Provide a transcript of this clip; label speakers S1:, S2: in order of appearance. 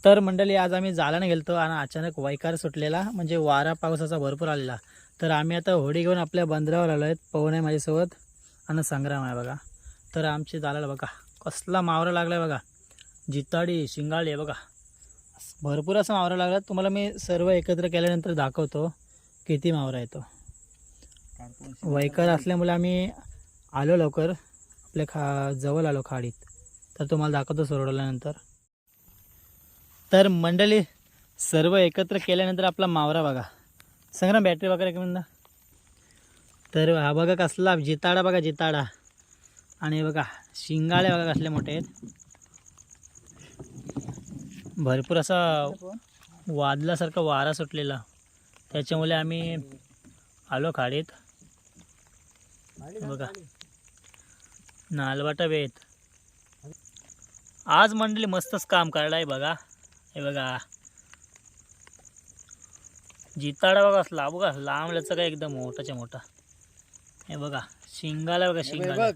S1: तर मंडळी आज आम्ही जाळाने गेलतो आणि अचानक वैकार सुटलेला, म्हणजे वारा पावसाचा भरपूर आलेला. तर आम्ही आता होडी घेऊन आपल्या बंदरावर आलो आहेत. पवन आहे माझ्यासोबत आणि संग्राम आहे बघा. तर आमची जाळाला बघा कसला मावरा लागलाय बघा, जिताडी शिंगाळी आहे बघा, भरपूर असं मावरा लागला. तुम्हाला मी सर्व एकत्र केल्यानंतर दाखवतो किती मावरा येतो. वैकार असल्यामुळे आम्ही आलो लवकर, आपल्या जवळ आलो खाडीत. तर तुम्हाला दाखवतो सोडवल्यानंतर. तर मंडळी सर्व एकत्र केल्यानंतर आपला मावरा बघा. संग्राम बॅटरी वगैरे एक मिनिट. तर हा बघा कसला जिताडा बघा, जिताडा. आणि बघा शिंगाळे बघा कसले मोठे आहेत. भरपूर असा वादलासारखा वारा सुटलेला, त्याच्यामुळे आम्ही आलो खाडीत. बघा नालवाटा बेत. आज मंडळी मस्तच काम करायला आहे बघा. हे बघा जिताडा बघा असला बघा, लांबल्याचा काय एकदम मोठाच्या मोठा. हे बघा शिंगाला बघा, शिंगाला.